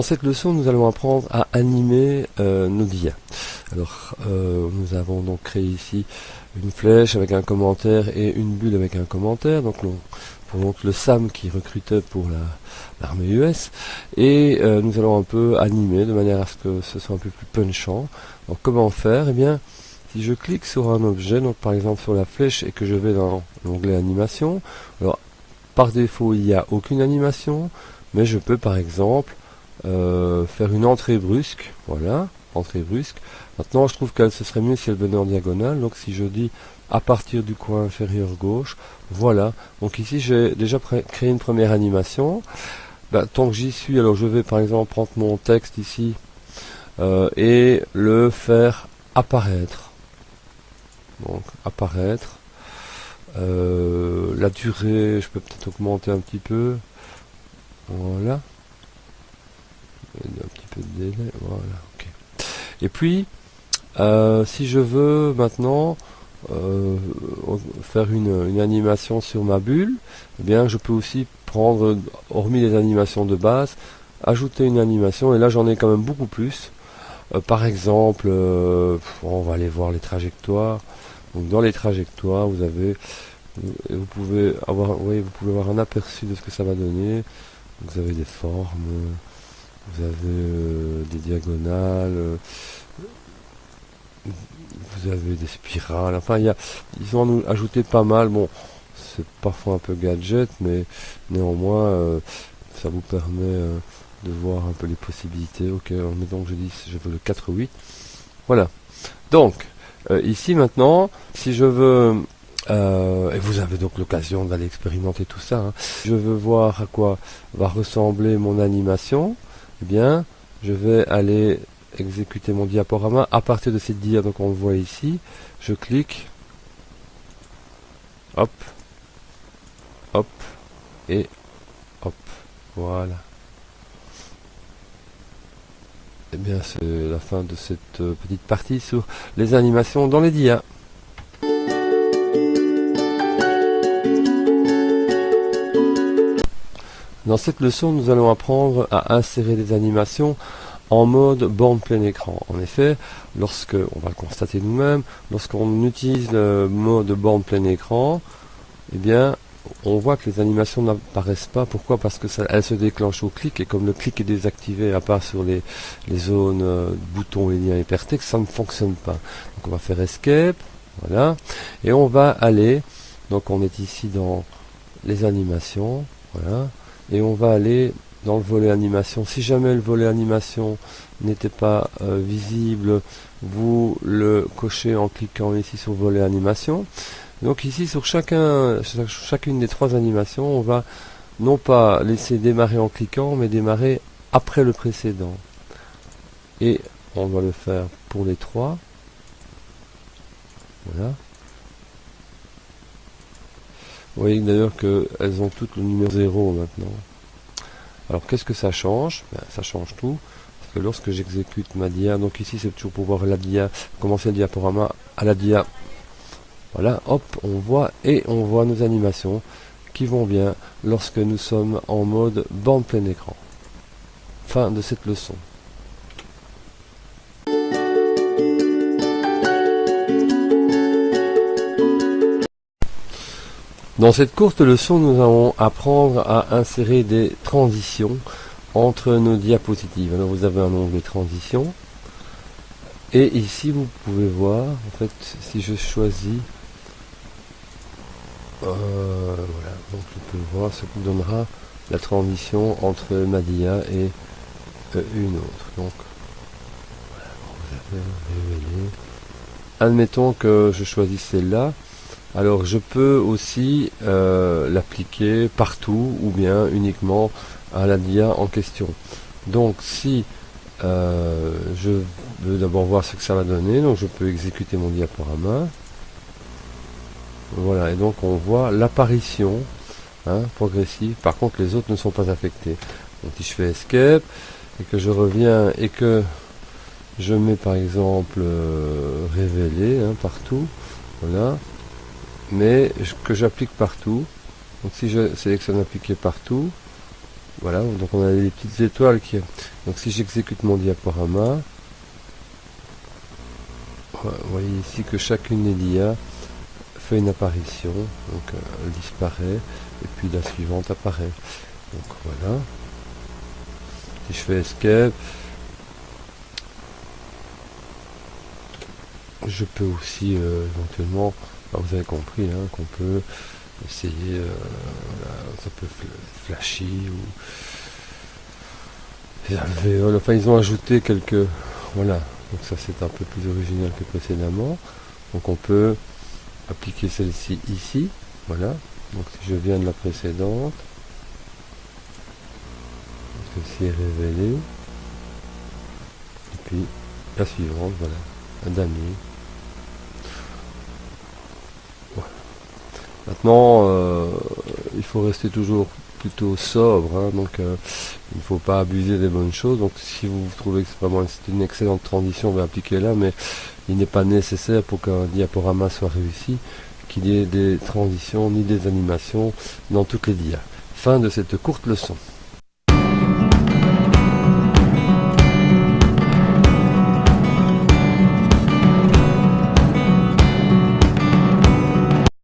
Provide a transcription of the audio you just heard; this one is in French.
cette leçon, nous allons apprendre à animer nos dias. Alors, nous avons donc créé ici une flèche avec un commentaire et une bulle avec un commentaire. Donc, pour donc le SAM qui recrutait pour l'armée US. Et nous allons un peu animer de manière à ce que ce soit un peu plus punchant. Donc, comment faire? Eh bien, si je clique sur un objet, donc par exemple sur la flèche, et que je vais dans l'onglet animation, alors par défaut il n'y a aucune animation, mais je peux par exemple faire une entrée brusque, voilà, entrée brusque. Maintenant je trouve que ce serait mieux si elle venait en diagonale, donc si je dis à partir du coin inférieur gauche, voilà, donc ici j'ai déjà créé une première animation. Tant que j'y suis, alors je vais par exemple prendre mon texte ici et le faire apparaître. Donc apparaître, la durée je peux peut-être augmenter un petit peu, voilà, un petit peu de délai, voilà, ok. Et puis si je veux maintenant faire une animation sur ma bulle, eh bien je peux aussi prendre, hormis les animations de base, ajouter une animation, et là j'en ai quand même beaucoup plus. Par exemple, on va aller voir les trajectoires. Donc dans les trajectoires, vous pouvez avoir un aperçu de ce que ça va donner. Vous avez des formes, vous avez des diagonales, vous avez des spirales. Enfin, ils ont ajouté pas mal. Bon, c'est parfois un peu gadget, mais néanmoins, ça vous permet de voir un peu les possibilités. Ok, mettons que je veux le 4-8. Voilà. Donc, ici maintenant, si je veux, et vous avez donc l'occasion d'aller expérimenter tout ça, hein, je veux voir à quoi va ressembler mon animation, eh bien, je vais aller exécuter mon diaporama à partir de cette dia, donc on le voit ici, je clique, hop, hop, et hop, voilà. Eh bien, c'est la fin de cette petite partie sur les animations dans les dias. Dans cette leçon, nous allons apprendre à insérer des animations en mode borne plein écran. En effet, on va le constater nous-mêmes, lorsqu'on utilise le mode borne plein écran, eh bien, on voit que les animations n'apparaissent pas. Pourquoi? Parce que elles se déclenchent au clic, et comme le clic est désactivé, à part sur les zones boutons et liens hypertextes, ça ne fonctionne pas. Donc on va faire Escape, voilà, et on va aller, donc on est ici dans les animations, voilà, et on va aller dans le volet animation. Si jamais le volet animation n'était pas visible, vous le cochez en cliquant ici sur volet animation. Donc ici sur chacune des trois animations, on va non pas laisser démarrer en cliquant, mais démarrer après le précédent. Et on va le faire pour les trois. Voilà. Vous voyez d'ailleurs qu'elles ont toutes le numéro 0 maintenant. Alors qu'est-ce que ça change? Ça change tout. Parce que lorsque j'exécute ma dia, donc ici c'est toujours pour voir la dia, commencer le diaporama à la dia. Voilà, hop, on voit nos animations qui vont bien lorsque nous sommes en mode bande plein écran. Fin de cette leçon. Dans cette courte leçon, nous allons apprendre à insérer des transitions entre nos diapositives. Alors vous avez un onglet transition. Et ici vous pouvez voir, en fait, si je choisis, voilà, donc je peux voir ce qui donnera la transition entre ma dia et une autre. Donc, voilà, vous avez révélé. Admettons que je choisis celle-là. Alors je peux aussi l'appliquer partout ou bien uniquement à la dia en question. Donc si je veux d'abord voir ce que ça va donner, donc je peux exécuter mon diaporama. Voilà, et donc on voit l'apparition progressive. Par contre les autres ne sont pas affectés. Donc si je fais Escape et que je reviens et que je mets par exemple révéler partout, voilà, mais que j'applique partout. Donc si je sélectionne appliquer partout, Voilà, donc on a des petites étoiles qui... Donc si j'exécute mon diaporama, vous voyez ici que chacune des dia fait une apparition, donc elle disparaît, et puis la suivante apparaît. Donc voilà. Si je fais escape, je peux aussi éventuellement, vous avez compris hein, qu'on peut essayer, voilà, ça peut flashy ou alvéoles, enfin ils ont ajouté quelques, voilà, donc ça c'est un peu plus original que précédemment. Donc on peut appliquer celle-ci ici, voilà, donc si je viens de la précédente, celle-ci est révélée, et puis la suivante, voilà, un damier. Maintenant, il faut rester toujours plutôt sobre, hein, donc il ne faut pas abuser des bonnes choses. Donc si vous trouvez que c'est vraiment une excellente transition, on va appliquer là, mais il n'est pas nécessaire pour qu'un diaporama soit réussi qu'il y ait des transitions ni des animations dans toutes les dias. Fin de cette courte leçon.